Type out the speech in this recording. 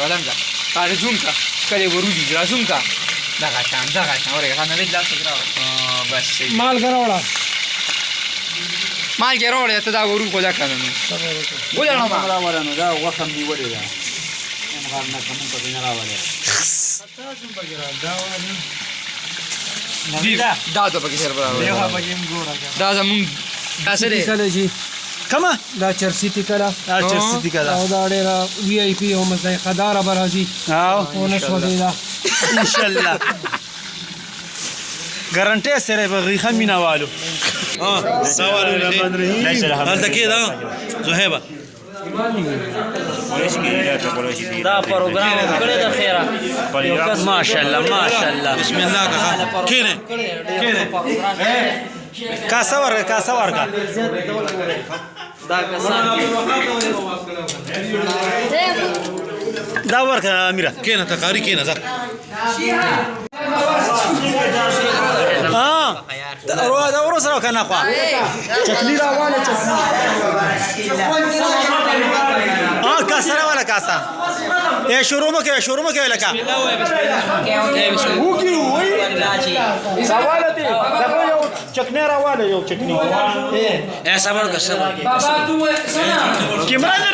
Ralanka. Zunca. Care vorugi la zunca. Da, ora che fanno vedere l'altro grado. Beh, مال کراوړه مال کې راوړې ته دا ورو کو دا کنه ولې نه را ورانو دا وخم نیولې ده ان غار نه کوم په نه راوړل دا ته پکې سر برابر دا زمون دا سره کله شي کما دا چرسی تی کله چرسی دي کړه او دا ډېر وی آی پی او مزه خدار برازي او نشو دی دا ان شاء الله ګارانټي سره به خمینه والو هل كده زهيبه دا پروګرام کړی د خیره ما شاء الله ما شاء الله بسم الله كينه کاسه ورکا دا کسان دا ورکا اميره كينه تقاري كينه ذا دا ورس را کنه خو چکلی راواله چکلی کاسه ولا کاسه اے شروع مکه لکه وګي وای سوالته دا یو چکنه راواله یو چکنی ایسا بر کسر کیمرا نه